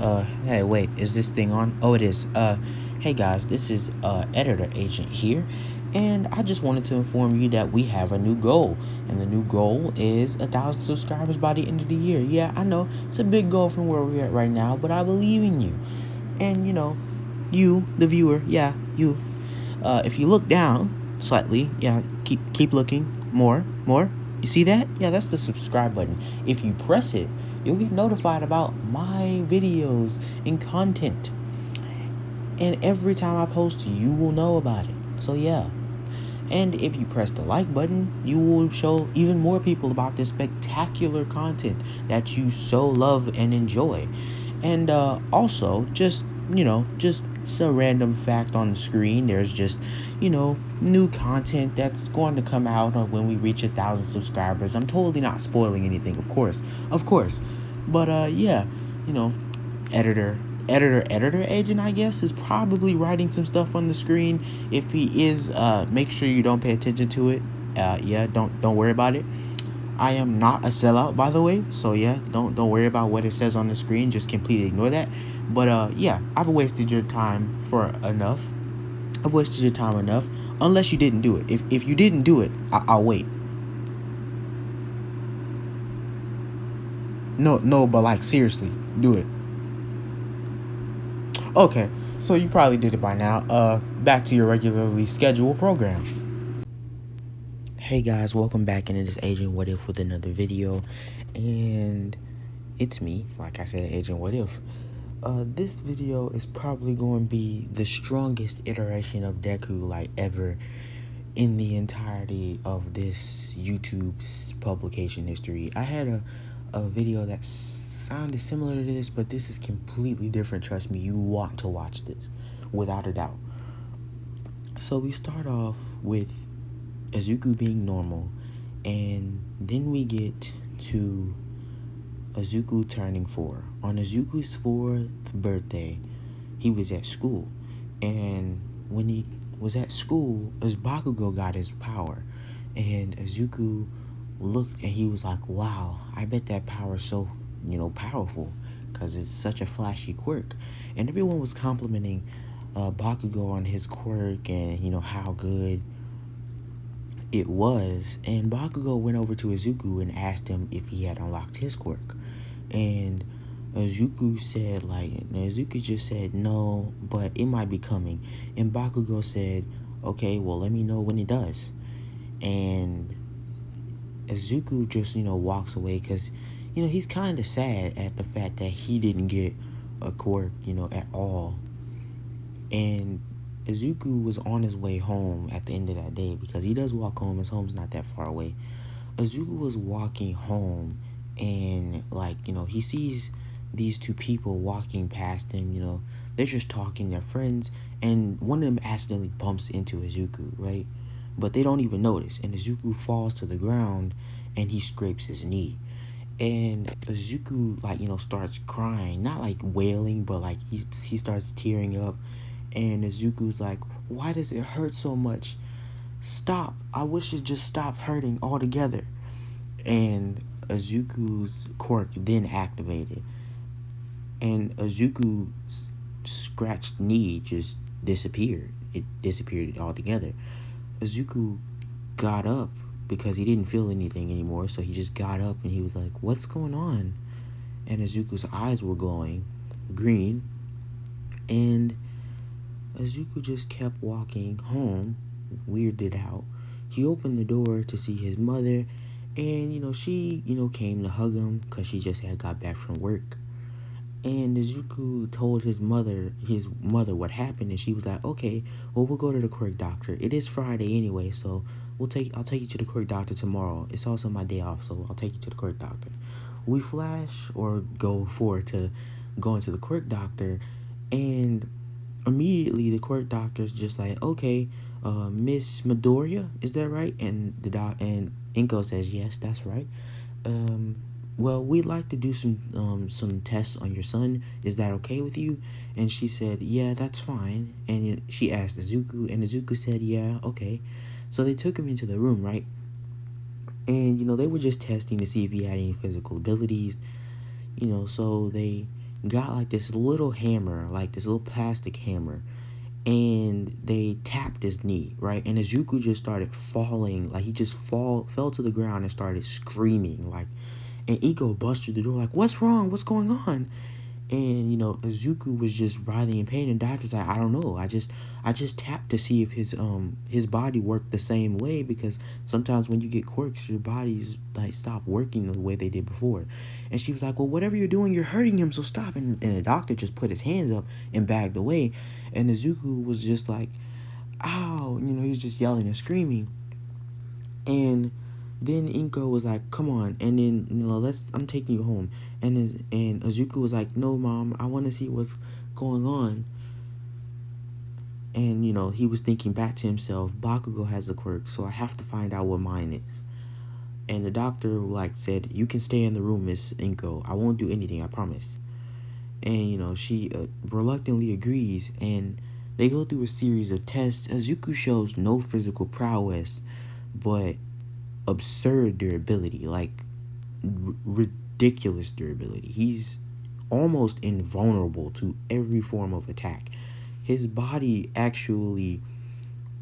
Hey, wait, is this thing on? Oh, it is. Hey guys, this is, Editor Agent here, and I just wanted to inform you that we have a new goal, and the new goal is 1,000 subscribers by the end of the year. Yeah, I know, it's a big goal from where we're at right now, but I believe in you. And, you, the viewer, yeah, you, if you look down slightly, yeah, keep looking, more. You see that? Yeah, that's the subscribe button. If you press it, you'll get notified about my videos and content. And every time I post, you will know about it. So yeah. And if you press the like button, you will show even more people about this spectacular content that you so love and enjoy. And also, just a random fact on the screen. There's just, new content that's going to come out when we reach 1,000 subscribers. I'm totally not spoiling anything, of course. But yeah, you know, editor editor agent, I guess, is probably writing some stuff on the screen. If he is, make sure you don't pay attention to it. Yeah, don't worry about it. I am not a sellout, by the way, so yeah, don't worry about what it says on the screen. Just completely ignore that. But yeah, I've wasted your time for enough. I've wasted your time enough. Unless you didn't do it. If you didn't do it, I'll wait. No, but like seriously, do it. Okay, so you probably did it by now. Back to your regularly scheduled program. Hey guys, welcome back into this Agent What If with another video, and it's me, like I said, Agent What If. This video is probably going to be the strongest iteration of deku like ever in the entirety of this YouTube's publication history. I had a video that sounded similar to this, but this is completely different. Trust me, you want to watch this without a doubt. So we start off with Izuku being normal, and then we get to Izuku turning 4. On Izuku's 4th birthday, he was at school, and when he was at school, as Bakugo got his power, and Izuku looked and he was like, wow, I bet that power is so, powerful, because it's such a flashy quirk. And everyone was complimenting Bakugo on his quirk and, how good it was. And Bakugo went over to Izuku and asked him if he had unlocked his quirk. And Izuku just said no, but it might be coming. And Bakugo said, okay, well, let me know when it does. And Izuku just, walks away because, he's kind of sad at the fact that he didn't get a quirk, at all. And Izuku was on his way home at the end of that day because he does walk home. His home's not that far away. Izuku was walking home and, he sees these two people walking past him, they're just talking, they're friends, and one of them accidentally bumps into Izuku, right? But they don't even notice, and Izuku falls to the ground and he scrapes his knee. And Izuku, starts crying, not like wailing, but like he starts tearing up. And Izuku's like, why does it hurt so much? Stop. I wish it just stopped hurting altogether. And Izuku's quirk then activated. And Izuku's scratched knee just disappeared. It disappeared altogether. Izuku got up because he didn't feel anything anymore. So he just got up and he was like, what's going on? And Izuku's eyes were glowing green. And Izuku just kept walking home, weirded out. He opened the door to see his mother, and, she, came to hug him because she just had got back from work. And Izuku told his mother what happened, and she was like, okay, well, we'll go to the Quirk doctor. It is Friday anyway, so I'll take you to the Quirk doctor tomorrow. It's also my day off, so I'll take you to the Quirk doctor. We flash or go forward to going to the Quirk doctor, and immediately the Quirk doctor's just like, okay, Miss Midoriya, is that right? And and Inko says, yes, that's right. Well, we'd like to do some tests on your son. Is that okay with you? And she said, yeah, that's fine. And she asked Izuku, and Izuku said, yeah, okay. So they took him into the room, right? And, they were just testing to see if he had any physical abilities. So they, got like this little hammer, like this little plastic hammer, and they tapped his knee, right? And Izuku just started falling, like he just fell to the ground and started screaming, like, and Iko busted through the door, like, what's wrong? What's going on? And Izuku was just writhing in pain, and doctor's like, I don't know. I just tapped to see if his body worked the same way, because sometimes when you get quirks, your body's like stop working the way they did before. And she was like, well, whatever you're doing, you're hurting him, so stop. And the doctor just put his hands up and backed away. And Izuku was just like, ow, he was just yelling and screaming. And then Inko was like, come on. And then, I'm taking you home. And Izuku was like, no, Mom, I want to see what's going on. And, he was thinking back to himself, Bakugo has a quirk, so I have to find out what mine is. And the doctor, like, said, you can stay in the room, Miss Inko. I won't do anything, I promise. And, she reluctantly agrees, and they go through a series of tests. Izuku shows no physical prowess, but absurd durability, like ridiculous durability. He's almost invulnerable to every form of attack. His body actually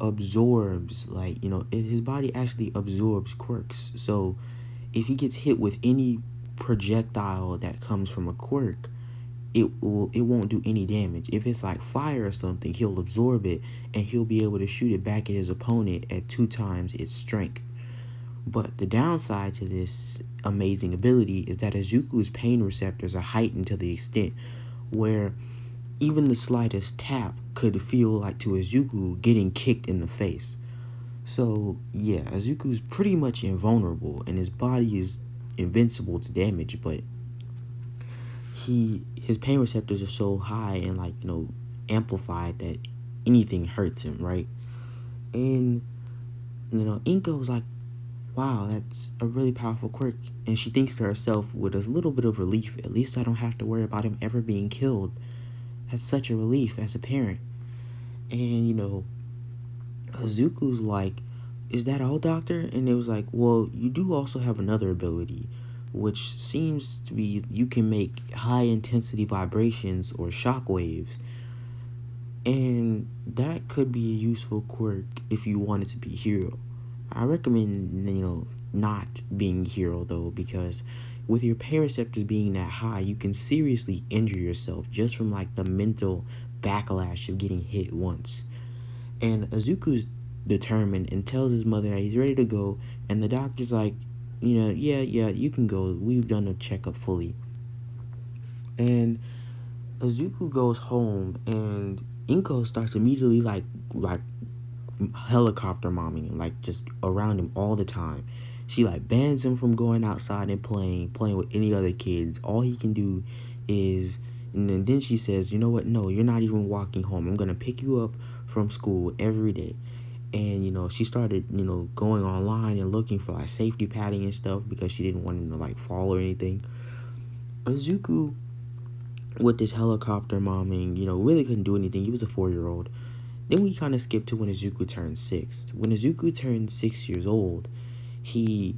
absorbs, his body actually absorbs quirks. So if he gets hit with any projectile that comes from a quirk, it won't do any damage. If it's like fire or something, he'll absorb it and he'll be able to shoot it back at his opponent at 2 times its strength. But the downside to this amazing ability is that Izuku's pain receptors are heightened to the extent where even the slightest tap could feel like to Izuku getting kicked in the face. So yeah, Izuku's pretty much invulnerable and his body is invincible to damage, but his pain receptors are so high and amplified that anything hurts him, right? And Inko was like, wow, that's a really powerful quirk. And she thinks to herself with a little bit of relief, at least I don't have to worry about him ever being killed. That's such a relief as a parent. And Izuku's like, is that all, doctor? And it was like, well, you do also have another ability, which seems to be you can make high intensity vibrations or shock waves. And that could be a useful quirk if you wanted to be a hero. I recommend, not being a hero, though, because with your pain receptors being that high, you can seriously injure yourself just from, the mental backlash of getting hit once. And Izuku's determined and tells his mother that he's ready to go, and the doctor's like, yeah, you can go. We've done a checkup fully. And Izuku goes home, and Inko starts immediately, like helicopter momming and just around him all the time. She bans him from going outside and playing with any other kids. All he can do is, and then she says, you know what, no, you're not even walking home. I'm gonna pick you up from school every day. And she started going online and looking for safety padding and stuff because she didn't want him to fall or anything. Izuku, with this helicopter momming, really couldn't do anything. He was a 4-year-old. Then we kind of skip to when Izuku turned 6. When Izuku turned 6 years old, he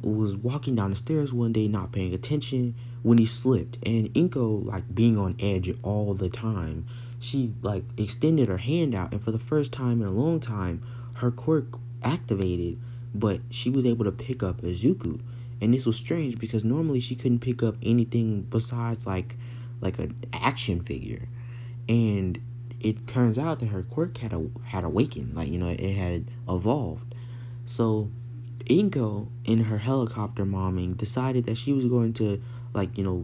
was walking down the stairs one day, not paying attention, when he slipped. And Inko, being on edge all the time, she, extended her hand out. And for the first time in a long time, her quirk activated, but she was able to pick up Izuku. And this was strange because normally she couldn't pick up anything besides, like an action figure. And it turns out that her quirk had awakened, it had evolved. So Inko, in her helicopter momming, decided that she was going to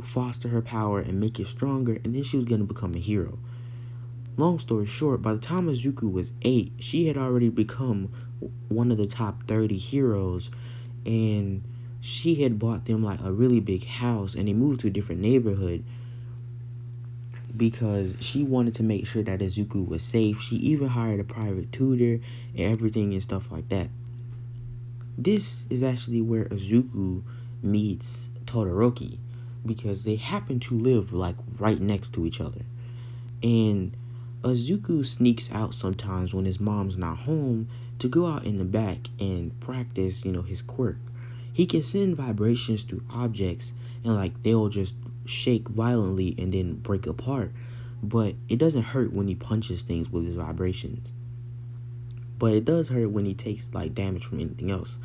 foster her power and make it stronger, and then she was going to become a hero. Long story short, by the time Izuku was 8, she had already become one of the top 30 heroes, and she had bought them a really big house, and they moved to a different neighborhood because she wanted to make sure that Izuku was safe. She even hired a private tutor and everything and stuff like that. This is actually where Izuku meets Todoroki, because they happen to live right next to each other. And Izuku sneaks out sometimes when his mom's not home to go out in the back and practice, his quirk. He can send vibrations through objects and they'll just shake violently and then break apart, but it doesn't hurt when he punches things with his vibrations. But it does hurt when he takes like damage from anything else.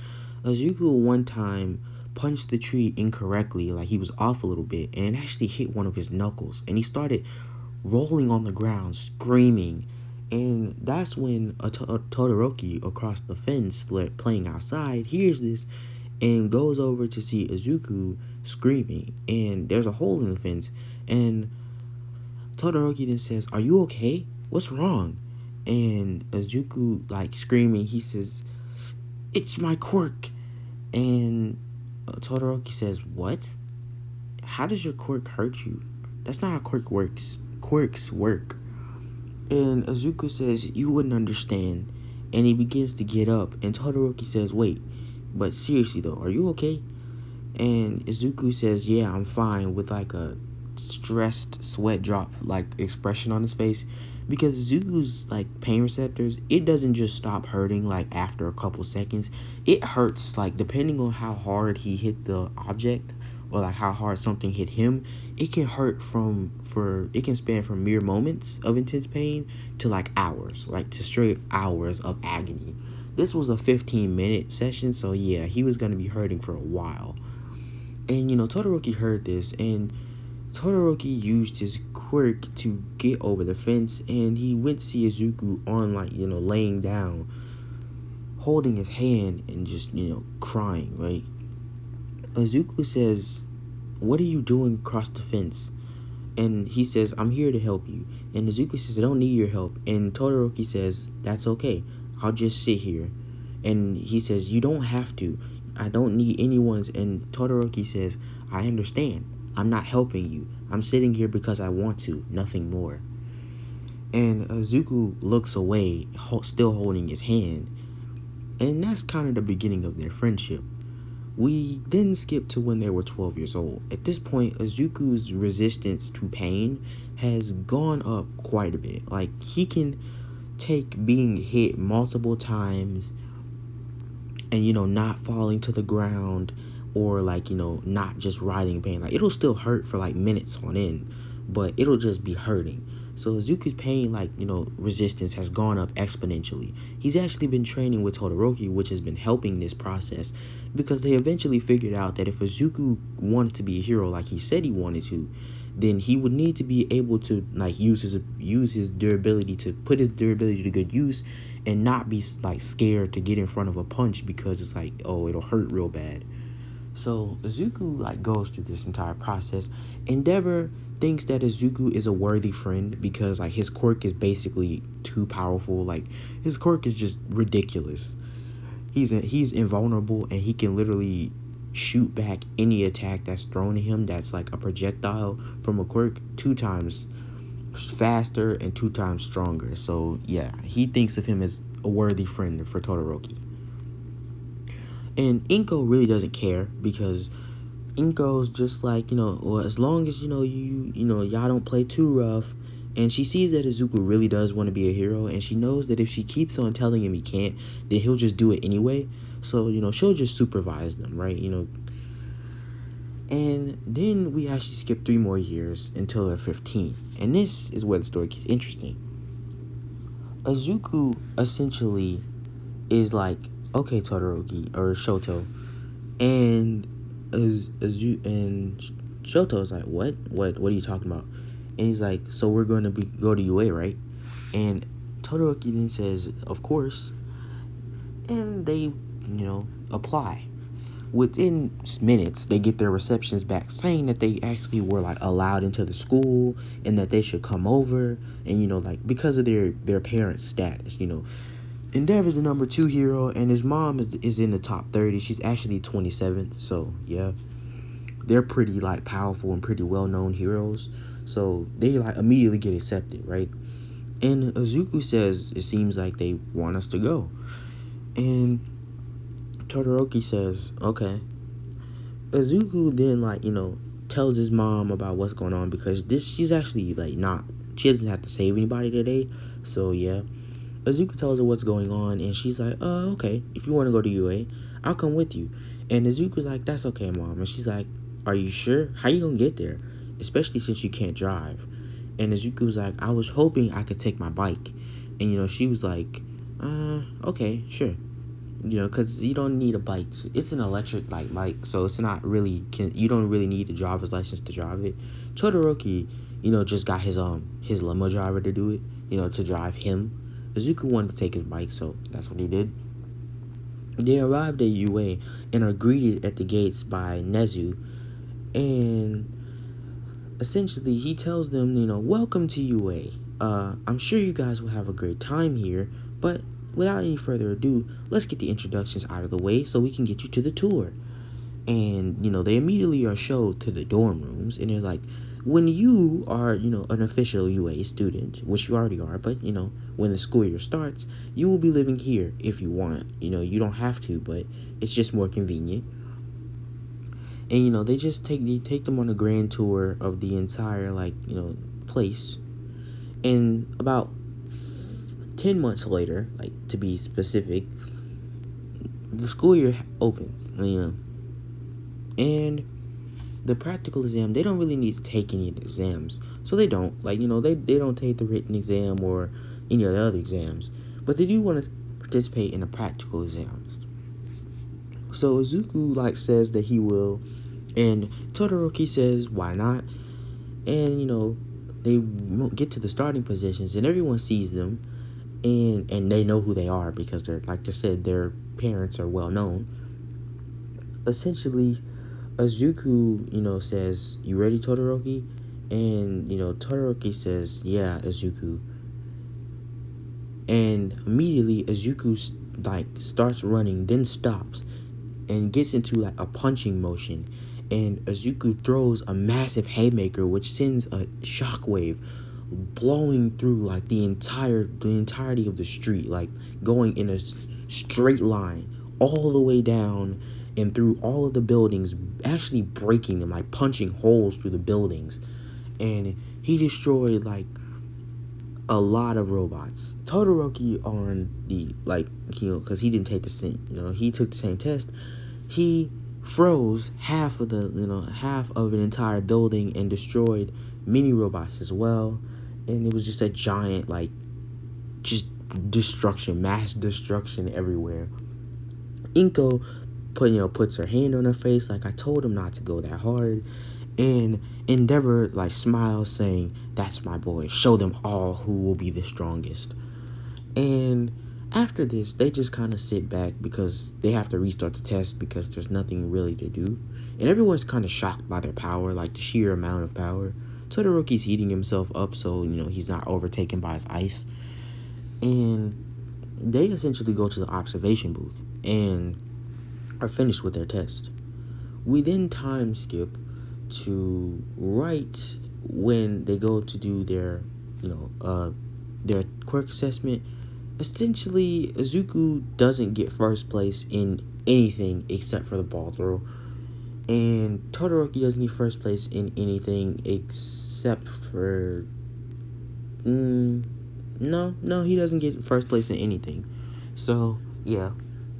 Izuku one time punched the tree incorrectly, like he was off a little bit, and it actually hit one of his knuckles, and he started rolling on the ground, screaming. And that's when a Todoroki across the fence, playing outside, hears this and goes over to see Izuku screaming. And there's a hole in the fence, and Todoroki then says, "Are you okay? What's wrong?" And Izuku, like screaming, he says, "It's my quirk." And Todoroki says, "What? How does your quirk hurt you? That's not how quirk works. Quirks work." And Izuku says, "You wouldn't understand." And he begins to get up. And Todoroki says, "Wait, but seriously though, are you okay?" And Izuku says, "Yeah, I'm fine," with like a stressed sweat drop like expression on his face, because Izuku's like pain receptors, it doesn't just stop hurting like after a couple seconds. It hurts like depending on how hard he hit the object, or like how hard something hit him. It can hurt it can span from mere moments of intense pain to like hours, like to straight hours of agony. This was a 15-minute session, so yeah, he was going to be hurting for a while. And Todoroki heard this, and Todoroki used his quirk to get over the fence, and he went to see Izuku on laying down, holding his hand and just crying, right? Izuku says, "What are you doing across the fence?" And he says, "I'm here to help you." And Izuku says, "I don't need your help." And Todoroki says, "That's okay. I'll just sit here." And he says, "You don't have to. I don't need anyone's." And Todoroki says, "I understand. I'm not helping you. I'm sitting here because I want to, nothing more." And Izuku looks away, still holding his hand. And that's kind of the beginning of their friendship. We then skip to when they were 12 years old. At this point, Izuku's resistance to pain has gone up quite a bit. Like, he can take being hit multiple times and, not falling to the ground, or like, not just writhing in pain. Like, it'll still hurt for like minutes on end, but it'll just be hurting. So Izuku's pain, like, resistance has gone up exponentially. He's actually been training with Todoroki, which has been helping this process, because they eventually figured out that if Izuku wanted to be a hero like he said he wanted to, then he would need to be able to like use his durability, to put his durability to good use, and not be like scared to get in front of a punch because it's like, oh, it'll hurt real bad. So Izuku like goes through this entire process. Endeavor thinks that Izuku is a worthy friend because like his quirk is basically too powerful. Like, his quirk is just ridiculous. He's invulnerable, and he can literally shoot back any attack that's thrown at him that's like a projectile from a quirk 2 times faster and 2 times stronger. So yeah, he thinks of him as a worthy friend for Todoroki. And Inko really doesn't care, because Inko's just like, well, as long as y'all don't play too rough. And she sees that Izuku really does want to be a hero, and she knows that if she keeps on telling him he can't, then he'll just do it anyway. So, she'll just supervise them, right? And then we actually skip 3 more years until they're 15. And this is where the story gets interesting. Izuku essentially is like, "Okay, Todoroki," or Shoto. And Shoto's like, what are you talking about? And he's like, "So we're going to go to UA, right?" And Todoroki then says, "Of course." And they, apply. Within minutes, they get their receptions back saying that they actually were like allowed into the school, and that they should come over, and like because of their parents' status. Endeavor's the number 2 hero, and his mom is in the top 30. She's actually 27th, so yeah, they're pretty like powerful and pretty well-known heroes. So they like immediately get accepted, right? And Izuku says it seems like they want us to go. And Todoroki says, okay. Izuku then like, tells his mom about what's going on, because she's actually like she doesn't have to save anybody today. So yeah. Izuku tells her what's going on, and she's like, okay, if you want to go to UA, I'll come with you. And Izuku's like, "That's okay, Mom." And she's like, "Are you sure? How you gonna get there?" especially since you can't drive. And Izuku was like, I was hoping I could take my bike. And, she was like, okay, sure. Because you don't need a bike. It's an electric bike, so it's not really, you don't really need a driver's license to drive it. Todoroki, just got his limo driver to do it, to drive him. Izuku wanted to take his bike, so that's what he did. They arrived at UA and are greeted at the gates by Nezu, and essentially he tells them, welcome to UA. I'm sure you guys will have a great time here, but without any further ado, let's get the introductions out of the way so we can get you to the tour. And, they immediately are showed to the dorm rooms, and they're like, when you are, an official UA student, which you already are, but, when the school year starts, you will be living here if you want. You don't have to, but it's just more convenient. And, they just take them on a grand tour of the entire, place. And about 10 months later, to be specific, the school year opens, and the practical exam, they don't really need to take any of the exams, so they don't, they don't take the written exam or any of the other exams, but they do want to participate in the practical exams. So Izuku, says that he will, and Todoroki says, why not? And, they get to the starting positions, and everyone sees them, and they know who they are because they're, like I said, their parents are well known. Essentially, Izuku, says, you ready, Todoroki? And, Todoroki says, yeah, Izuku. And immediately, Izuku, starts running, then stops, and gets into, a punching motion. And Izuku throws a massive haymaker, which sends a shockwave blowing through, the entirety of the street, going in a straight line all the way down and through all of the buildings, actually breaking them, punching holes through the buildings. And he destroyed, a lot of robots. Todoroki on the, because he didn't take the same, he took the same test, he froze half of an entire building and destroyed many robots as well. And it was just a giant, just destruction, mass destruction everywhere. Inko puts her hand on her face, I told him not to go that hard. And Endeavor, smiles, saying, that's my boy. Show them all who will be the strongest. And after this, they just kind of sit back because they have to restart the test because there's nothing really to do. And everyone's kind of shocked by their power, the sheer amount of power. Todoroki's heating himself up so, he's not overtaken by his ice. And they essentially go to the observation booth and are finished with their test. We then time skip to right when they go to do their quirk assessment. Essentially, Izuku doesn't get first place in anything except for the ball throw. And Todoroki doesn't get first place in anything except for... No, he doesn't get first place in anything. So, yeah,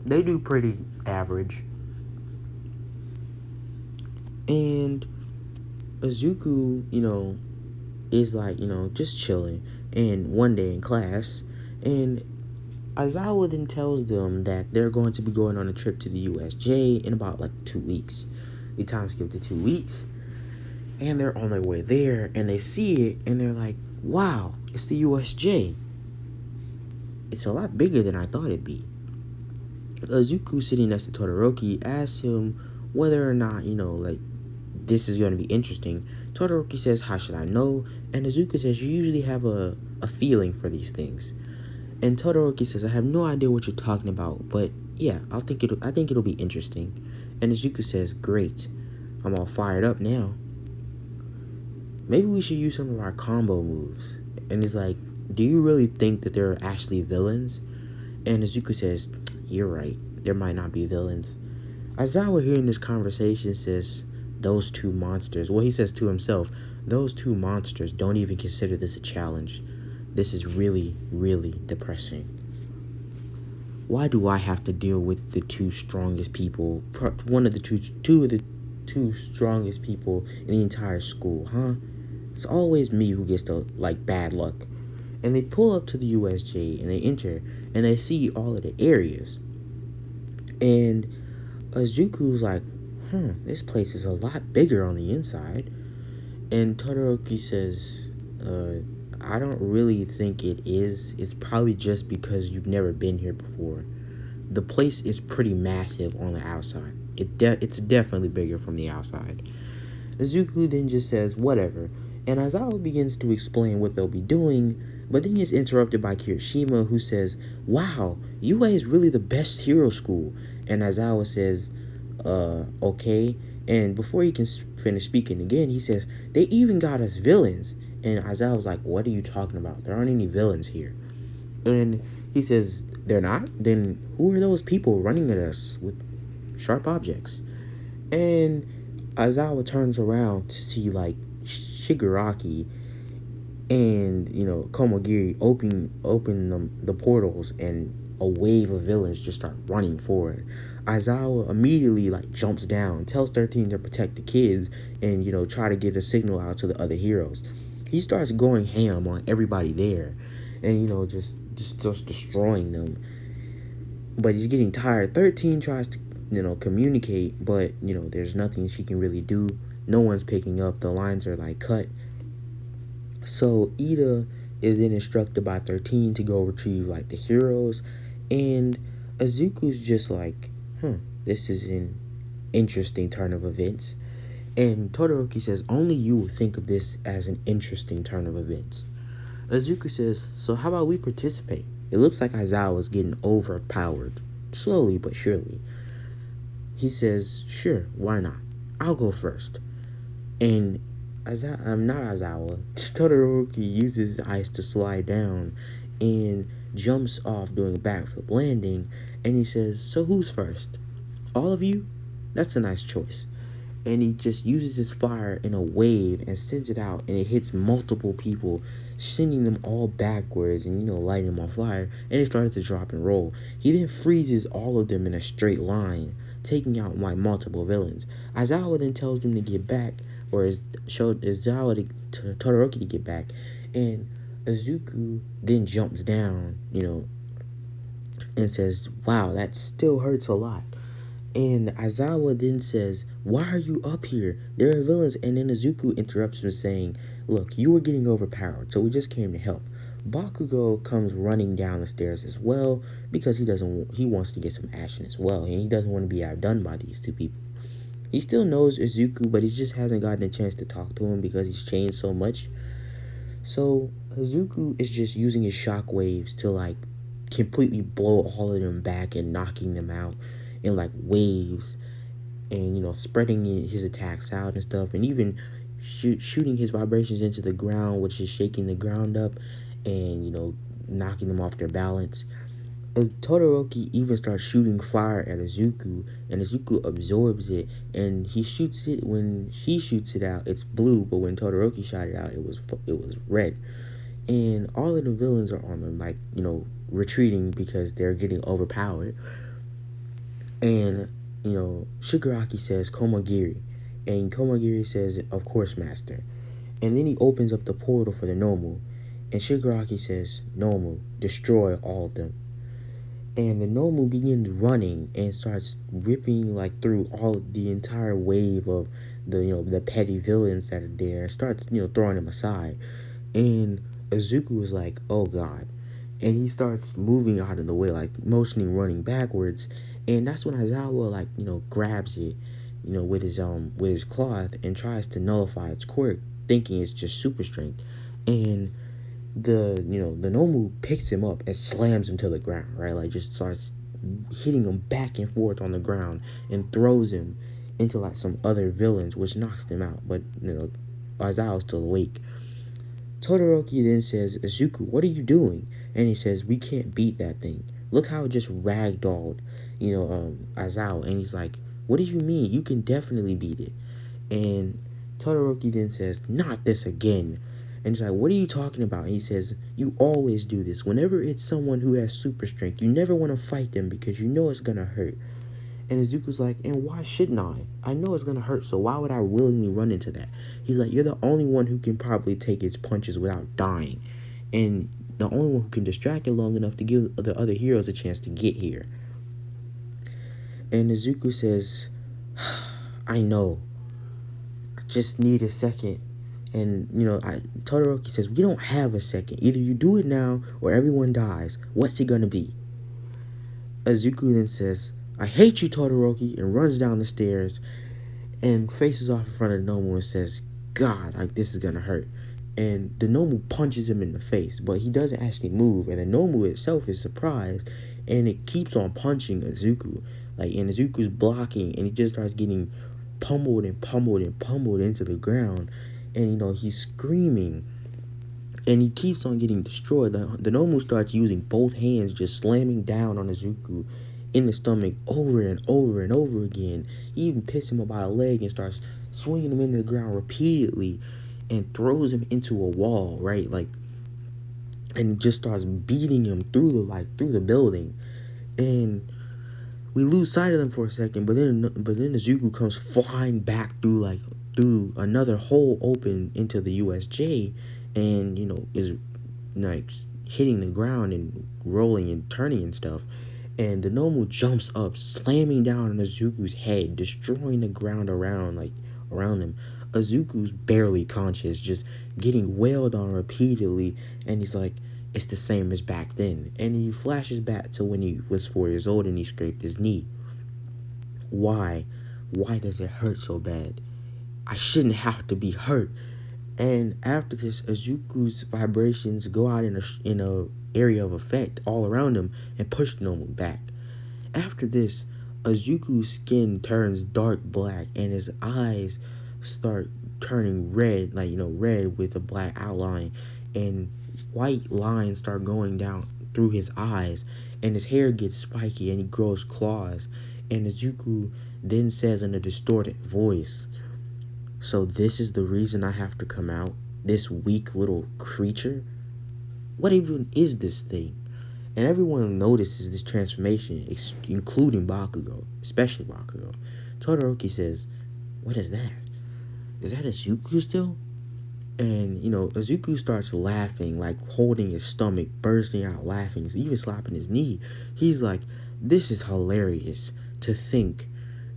they do pretty average. And Izuku, is just chilling. And one day in class, and Aizawa then tells them that they're going to be going on a trip to the USJ in about 2 weeks. We time skip to 2 weeks, and they're on their way there, and they see it, and they're like, wow, it's the USJ. It's a lot bigger than I thought it'd be. Izuku, sitting next to Todoroki, asks him whether or not, this is going to be interesting. Todoroki says, how should I know? And Izuku says, you usually have a feeling for these things. And Todoroki says, I have no idea what you're talking about, but yeah, I think it'll be interesting. And Izuku says, great. I'm all fired up now. Maybe we should use some of our combo moves. And he's like, do you really think that they're actually villains? And Izuku says, you're right. There might not be villains. Aizawa, hearing this conversation, says, those two monsters. Well, he says to himself, those two monsters don't even consider this a challenge. This is really, really depressing. Why do I have to deal with the two strongest people? Two of the two strongest people in the entire school, huh? It's always me who gets the, like, bad luck. And they pull up to the USJ and they enter and they see all of the areas. And Izuku's like, this place is a lot bigger on the inside. And Todoroki says, I don't really think it is. It's probably just because you've never been here before. The place is pretty massive on the outside. It's definitely bigger from the outside. Izuku then just says, whatever. And Aizawa begins to explain what they'll be doing, but then he is interrupted by Kirishima, who says, wow, UA is really the best hero school. And Aizawa says, okay. And before he can finish speaking again, he says, they even got us villains. And Aizawa's like, what are you talking about? There aren't any villains here. And he says, they're not? Then who are those people running at us with sharp objects? And Aizawa turns around to see, like, Shigaraki and, Komagiri open the portals, and a wave of villains just start running forward. Aizawa immediately, like, jumps down, tells 13 to protect the kids, and, try to get a signal out to the other heroes. He starts going ham on everybody there, and, just destroying them. But he's getting tired. 13 tries to, communicate, but, there's nothing she can really do. No one's picking up. The lines are, like, cut. So Ida is then instructed by 13 to go retrieve, like, the heroes. And Izuku's just like, this is an interesting turn of events. And Todoroki says, only you will think of this as an interesting turn of events. Izuku says, so how about we participate? It looks like Aizawa is getting overpowered, slowly but surely. He says, sure, why not? I'll go first. And Todoroki uses his ice to slide down and jumps off doing a backflip landing. And he says, so who's first? All of you? That's a nice choice. And he just uses his fire in a wave and sends it out, and it hits multiple people, sending them all backwards and, lighting them on fire. And it started to drop and roll. He then freezes all of them in a straight line, taking out, like, multiple villains. Aizawa then tells him to get back, or showed Aizawa to Todoroki to get back. And Izuku then jumps down, and says, wow, that still hurts a lot. And Aizawa then says, why are you up here? There are villains. And then Izuku interrupts him saying, look, you were getting overpowered, so we just came to help. Bakugo comes running down the stairs as well, because he wants to get some action as well, and he doesn't want to be outdone by these two people. He still knows Izuku, but he just hasn't gotten a chance to talk to him because he's changed so much. So Izuku is just using his shockwaves to, like, completely blow all of them back and knocking them out in, like, waves, and spreading his attacks out and stuff, and even shooting his vibrations into the ground, which is shaking the ground up and knocking them off their balance. Todoroki even starts shooting fire at Izuku, and Izuku absorbs it, and he shoots it. When he shoots it out, it's blue, but when Todoroki shot it out, it was red. And all of the villains are on them, like, retreating because they're getting overpowered. And, Shigaraki says, Komagiri. And Komagiri says, of course, master. And then he opens up the portal for the Nomu. And Shigaraki says, Nomu, destroy all of them. And the Nomu begins running and starts ripping, like, through the entire wave of the petty villains that are there. Starts, throwing them aside. And Izuku is like, oh god. And he starts moving out of the way, like, motioning, running backwards. And that's when Aizawa, like, grabs it, with his cloth and tries to nullify its quirk, thinking it's just super strength. And the Nomu picks him up and slams him to the ground, right? Like, just starts hitting him back and forth on the ground and throws him into, like, some other villains, which knocks them out. But, Aizawa's still awake. Todoroki then says, Izuku, what are you doing? And he says, we can't beat that thing. Look how it just ragdolled, Aizawa. And he's like, what do you mean? You can definitely beat it. And Todoroki then says, not this again. And he's like, what are you talking about? And he says, you always do this. Whenever it's someone who has super strength, you never want to fight them because you know it's going to hurt. And Izuku's like, and why shouldn't I? I know it's gonna hurt, so why would I willingly run into that? He's like, you're the only one who can probably take its punches without dying. And the only one who can distract it long enough to give the other heroes a chance to get here. And Izuku says, I know. I just need a second. And, Todoroki says, we don't have a second. Either you do it now or everyone dies. What's it gonna be? Izuku then says, I hate you, Todoroki, and runs down the stairs and faces off in front of Nomu and says, God, this is gonna hurt. And the Nomu punches him in the face, but he doesn't actually move. And the Nomu itself is surprised, and it keeps on punching Izuku. And Izuku's blocking, and he just starts getting pummeled and pummeled and pummeled into the ground. And, he's screaming, and he keeps on getting destroyed. The Nomu starts using both hands, just slamming down on Izuku in the stomach over and over and over again. He even picks him up by the leg and starts swinging him into the ground repeatedly and throws him into a wall, right? And just starts beating him through the building. And we lose sight of them for a second, but then Izuku comes flying back through another hole open into the USJ, and is hitting the ground and rolling and turning and stuff. And the Nomu jumps up, slamming down on Izuku's head, destroying the ground around him. Izuku's barely conscious, just getting wailed on repeatedly, and he's like, it's the same as back then. And he flashes back to when he was 4 years old and he scraped his knee. Why? Why does it hurt so bad? I shouldn't have to be hurt. And after this, Izuku's vibrations go out in a area of effect all around him and push Nomu back. After this, Izuku's skin turns dark black and his eyes start turning red, red with a black outline, and white lines start going down through his eyes, and his hair gets spiky and he grows claws. And Izuku then says in a distorted voice, so this is the reason I have to come out? This weak little creature? What even is this thing? And everyone notices this transformation, including Bakugo, especially Bakugo. Todoroki says, what is that? Is that Izuku still? And, Izuku starts laughing, holding his stomach, bursting out laughing, even slapping his knee. He's like, this is hilarious to think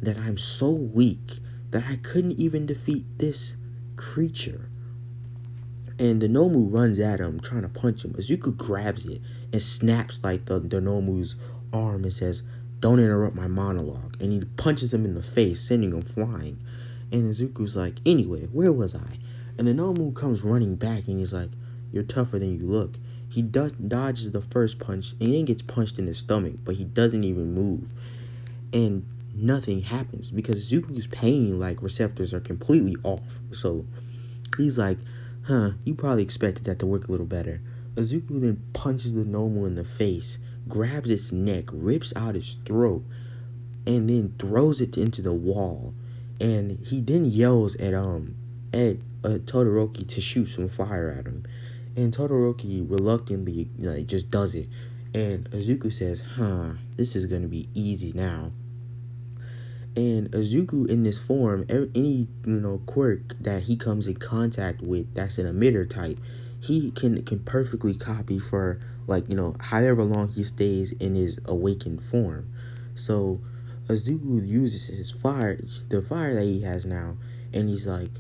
that I'm so weak that I couldn't even defeat this creature. And the Nomu runs at him, trying to punch him. Izuku grabs it and snaps the Nomu's arm and says, don't interrupt my monologue. And he punches him in the face, sending him flying. And Izuku's like, anyway, where was I? And the Nomu comes running back and he's like, you're tougher than you look. He dodges the first punch and then gets punched in the stomach, but he doesn't even move. And nothing happens because Izuku's pain receptors are completely off. So he's like, you probably expected that to work a little better. Izuku then punches the Nomu in the face, grabs its neck, rips out its throat, and then throws it into the wall. And he then yells at Todoroki to shoot some fire at him. And Todoroki reluctantly just does it. And Izuku says, this is gonna be easy now. And Izuku in this form, any quirk that he comes in contact with that's an emitter type, he can perfectly copy for however long he stays in his awakened form. So Izuku uses the fire that he has now, and he's like,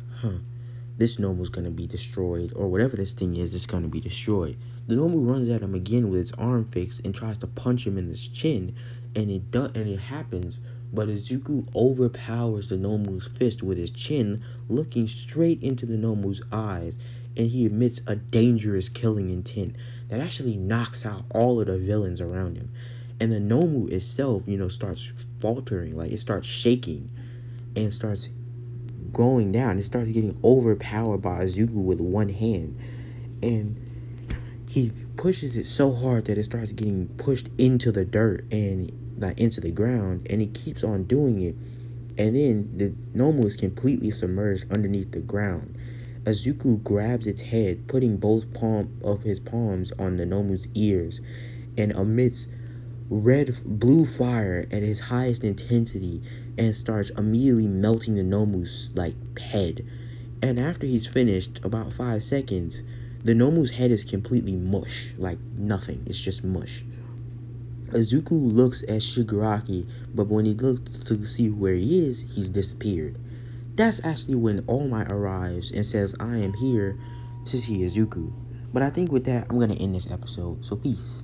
this Nomu's gonna be destroyed, or whatever this thing is, it's gonna be destroyed. The Nomu runs at him again with its arm fixed and tries to punch him in his chin, and it happens. But Izuku overpowers the Nomu's fist with his chin, looking straight into the Nomu's eyes, and he emits a dangerous killing intent that actually knocks out all of the villains around him. And the Nomu itself, starts faltering, it starts shaking and starts going down. It starts getting overpowered by Izuku with one hand. And he pushes it so hard that it starts getting pushed into the dirt and into the ground, and he keeps on doing it, and then the Nomu is completely submerged underneath the ground. Izuku grabs its head, putting both of his palms on the Nomu's ears, and emits blue fire at his highest intensity and starts immediately melting the Nomu's like head. And after he's finished, about 5 seconds, the Nomu's head is completely mush, like nothing. It's just mush. Izuku looks at Shigaraki, but when he looks to see where he is, he's disappeared. That's actually when All Might arrives and says, I am here to see Izuku. But I think with that, I'm going to end this episode. So peace.